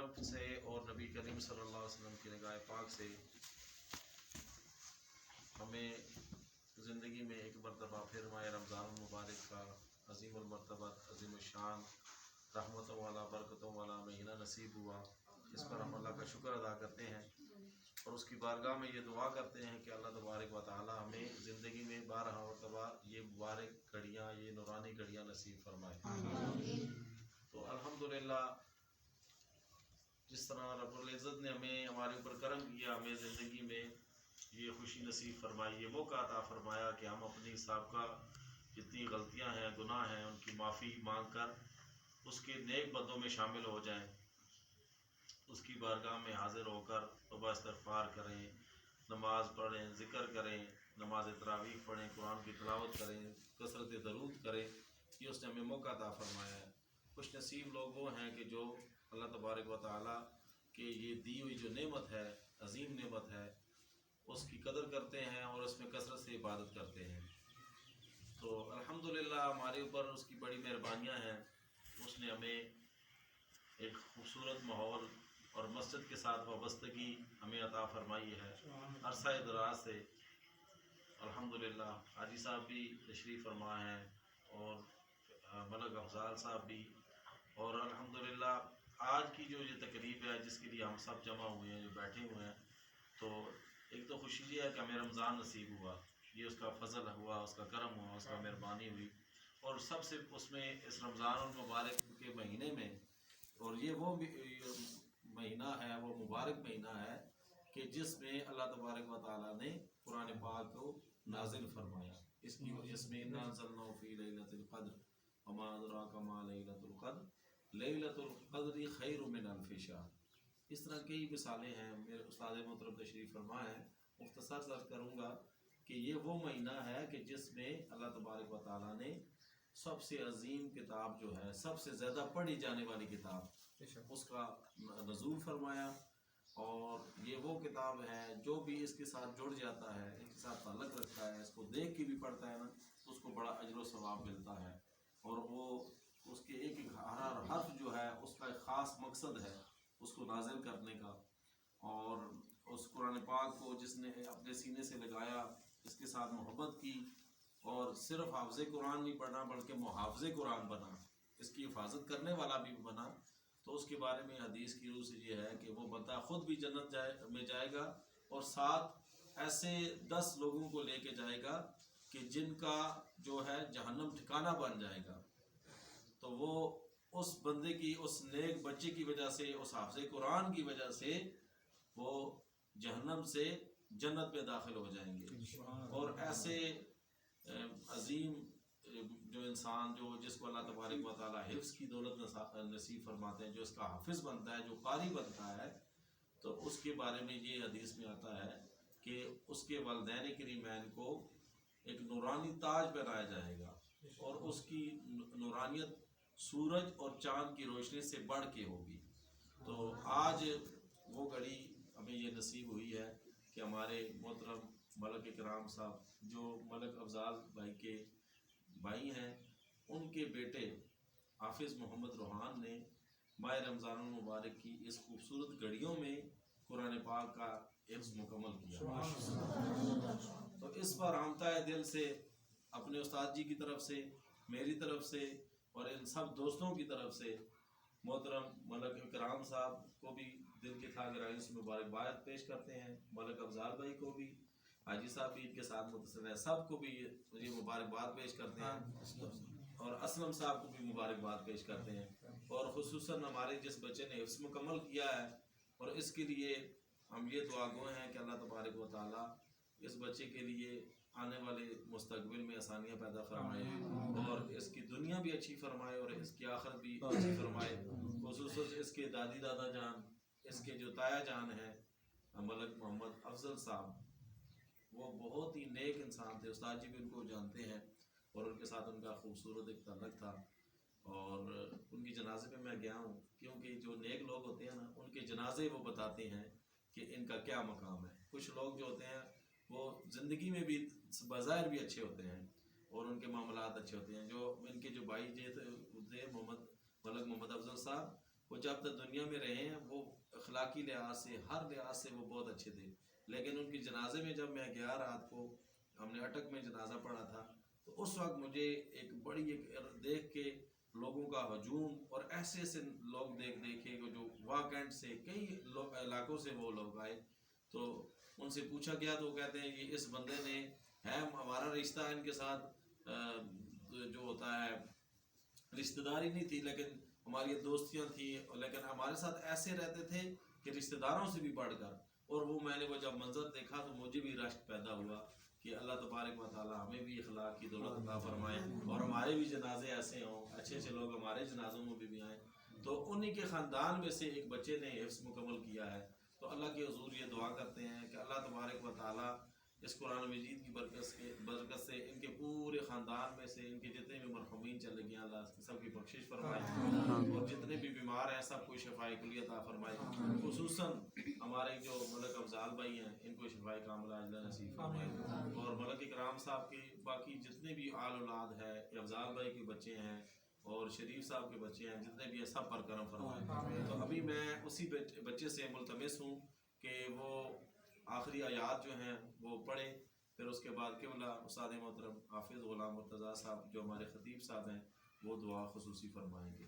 طرف سے اور نبی کریم صلی اللہ علیہ وسلم کی نگاہ پاک سے ہمیں زندگی میں ایک مرتبہ پھر ماہ رمضان المبارک کا عظیم المرتبت عظیم الشان رحمتوں والا برکتوں والا مہینہ نصیب ہوا، اس پر ہم اللہ کا شکر ادا کرتے ہیں اور اس کی بارگاہ میں یہ دعا کرتے ہیں کہ اللہ تبارک و تعالی ہمیں زندگی میں 12 مرتبہ یہ مبارک گھڑیاں، یہ نورانی گھڑیاں نصیب فرمائے۔ تو الحمدللہ جس طرح رب العزت نے ہمارے اوپر کرم کیا، ہمیں زندگی میں یہ خوشی نصیب فرمائی، یہ موقع عطا فرمایا کہ ہم اپنی سابقہ جتنی غلطیاں ہیں، گناہ ہیں، ان کی معافی مانگ کر اس کے نیک بندوں میں شامل ہو جائیں، اس کی بارگاہ میں حاضر ہو کر توبہ استغفار کریں، نماز پڑھیں، ذکر کریں، نماز تراویح پڑھیں، قرآن کی تلاوت کریں، کثرت درود کریں۔ یہ اس نے ہمیں موقع عطا فرمایا ہے۔ خوش نصیب لوگ وہ ہیں کہ جو اللہ تبارک و تعالیٰ کہ یہ دی ہوئی جو نعمت ہے، عظیم نعمت ہے، اس کی قدر کرتے ہیں اور اس میں کثرت سے عبادت کرتے ہیں۔ تو الحمدللہ ہمارے اوپر اس کی بڑی مہربانیاں ہیں، اس نے ہمیں ایک خوبصورت ماحول اور مسجد کے ساتھ وابستگی ہمیں عطا فرمائی ہے عرصہ دراز سے۔ الحمدللہ حاجی صاحب بھی تشریف فرما ہیں اور ملک افضال صاحب بھی، اور الحمدللہ آج کی جو یہ تقریب ہے جس کے لیے ہم سب جمع ہوئے ہیں، جو بیٹھے ہوئے ہیں، تو ایک تو خوشی یہ ہے کہ ہمیں رمضان نصیب ہوا، یہ اس کا فضل ہوا، اس کا کرم ہوا، اس کا مہربانی ہوئی، اور سب سے اس میں اس رمضان المبارک کے مہینے میں، اور یہ وہ مہینہ ہے، وہ مبارک مہینہ ہے کہ جس میں اللہ تبارک و تعالیٰ نے قرآن پاک کو نازل فرمایا۔ اس میں انا انزلناہ فی لیلۃ القدر وما ادراک ما لیلۃ القدر لیلۃ القدر خیر من الف شہر۔ اس طرح کئی مثالیں ہیں، میرے استاد محترم تشریف فرما ہے، مختصر سر کروں گا کہ یہ وہ مہینہ ہے کہ جس میں اللہ تبارک و تعالیٰ نے سب سے عظیم کتاب جو ہے، سب سے زیادہ پڑھی جانے والی کتاب، اس کا نزول فرمایا، اور یہ وہ کتاب ہے جو بھی اس کے ساتھ جڑ جاتا ہے، اس کے ساتھ تعلق رکھتا ہے، اس کو دیکھ کے بھی پڑھتا ہے نا، تو اس کو بڑا اجر و ثواب ملتا ہے، اور وہ اس کے ایک ایک ہر حرف جو ہے اس کا ایک خاص مقصد ہے اس کو نازل کرنے کا۔ اور اس قرآن پاک کو جس نے اپنے سینے سے لگایا، اس کے ساتھ محبت کی، اور صرف حافظ قرآن نہیں پڑھنا بلکہ محافظ قرآن بنا، اس کی حفاظت کرنے والا بھی بنا، تو اس کے بارے میں حدیث کی روح سے یہ ہے کہ وہ بندہ خود بھی جنت میں جائے گا، اور ساتھ ایسے 10 لوگوں کو لے کے جائے گا کہ جن کا جو ہے جہنم ٹھکانہ بن جائے گا۔ تو وہ اس بندے کی، اس نیک بچے کی وجہ سے، اس حافظ قرآن کی وجہ سے وہ جہنم سے جنت میں داخل ہو جائیں گے۔ اور ایسے عظیم جو انسان جس کو اللہ تبارک و تعالیٰ حفظ کی دولت نصیب فرماتے ہیں، جو اس کا حافظ بنتا ہے، جو قاری بنتا ہے، تو اس کے بارے میں یہ حدیث میں آتا ہے کہ اس کے والدین کریمین کو ایک نورانی تاج پہنایا جائے گا، اور اس کی نورانیت سورج اور چاند کی روشنی سے بڑھ کے ہوگی۔ تو آج وہ گھڑی ہمیں یہ نصیب ہوئی ہے کہ ہمارے محترم ملک اکرام صاحب جو ملک افضال بھائی کے بھائی ہیں، ان کے بیٹے حافظ محمد روحان نے ماہ رمضان المبارک کی اس خوبصورت گھڑیوں میں قرآن پاک کا حفظ مکمل کیا۔ تو اس پر ہم تہ دل سے اپنے استاد جی کی طرف سے، میری طرف سے، اور ان سب دوستوں کی طرف سے محترم ملک اکرام صاحب کو بھی دل کی تھا گہرائی سے مبارکباد پیش کرتے ہیں، ملک افضال بھائی کو بھی، حاجی صاحب بھی ان کے ساتھ متصل ہے، سب کو بھی یہ مبارکباد پیش کرتے ہیں، اور اسلم صاحب کو بھی مبارکباد پیش کرتے ہیں، اور خصوصاً ہمارے جس بچے نے حفظ مکمل کیا ہے، اور اس کے لیے ہم یہ دعا گو ہیں کہ اللہ تبارک و تعالیٰ اس بچے کے لیے آنے والے مستقبل میں آسانیاں پیدا فرمائے، اور اس کی دنیا بھی اچھی فرمائے اور اس کی آخرت بھی اچھی فرمائے۔ خصوصاً اس کے دادی دادا جان، اس کے جو تایا جان ہیں ملک محمد افضل صاحب، وہ بہت ہی نیک انسان تھے، استاد جی بھی ان کو جانتے ہیں، اور ان کے ساتھ ان کا خوبصورت ایک تعلق تھا، اور ان کی جنازے پہ میں گیا ہوں، کیونکہ جو نیک لوگ ہوتے ہیں نا، ان کے جنازے وہ بتاتے ہیں کہ ان کا کیا مقام ہے۔ کچھ لوگ جو ہوتے ہیں وہ زندگی میں بھی بظاہر بھی اچھے ہوتے ہیں اور ان کے معاملات اچھے ہوتے ہیں۔ جو ان کے جو بھائی تھے ملک محمد افضل صاحب، وہ جب تک دنیا میں رہے ہیں وہ اخلاقی لحاظ سے ہر لحاظ سے وہ بہت اچھے تھے، لیکن ان کی جنازے میں جب میں گیا رات کو، ہم نے اٹک میں جنازہ پڑھا تھا، تو اس وقت مجھے ایک بڑی ایک دیکھ کے لوگوں کا ہجوم، اور ایسے ایسے لوگ دیکھے کہ جو واقعات سے کئی علاقوں سے وہ لوگ آئے، تو ان سے پوچھا گیا تو وہ کہتے ہیں یہ اس بندے نے ہے، ہمارا رشتہ ان کے ساتھ جو ہوتا ہے رشتہ داری نہیں تھی، لیکن ہماری دوستیاں تھیں، لیکن ہمارے ساتھ ایسے رہتے تھے کہ رشتہ داروں سے بھی بڑھ کر، اور وہ میں نے وہ جب منظر دیکھا تو مجھے بھی رشک پیدا ہوا کہ اللہ تبارک و تعالی ہمیں بھی اخلاق کی دولت عطا فرمائے، اور ہمارے بھی جنازے ایسے ہوں، اچھے اچھے لوگ ہمارے جنازوں میں بھی آئیں۔ تو انہی کے خاندان میں سے ایک بچے نے حفظ مکمل کیا ہے، تو اللہ کے حضور یہ دعا کرتے ہیں کہ اللہ تبارک و تعالی اس قرآن مجید کی برکت سے ان کے پورے خاندان میں سے ان کے جتنے بھی مرحومین چلے گئے اللہ سب کی بخشش فرمائے، اور جتنے بھی بیمار ہیں سب کو شفاء کلی عطا فرمائے، خصوصاً ہمارے جو ملک افضال بھائی ہیں ان کو شفاء کاملہ عاجلہ نصیب فرمائے، اور ملک اکرام صاحب کے باقی جتنے بھی آل اولاد ہے، افضال بھائی کے بچے ہیں اور شریف صاحب کے بچے ہیں، جتنے بھی ہیں سب پر کرم فرمائے۔ تو ابھی میں اسی بچے سے ملتمس ہوں کہ وہ آخری آیات جو ہیں وہ پڑھے، پھر اس کے بعد قبلہ استاد محترم حافظ غلام مرتضیٰ صاحب جو ہمارے خطیب صاحب ہیں وہ دعا خصوصی فرمائیں گے۔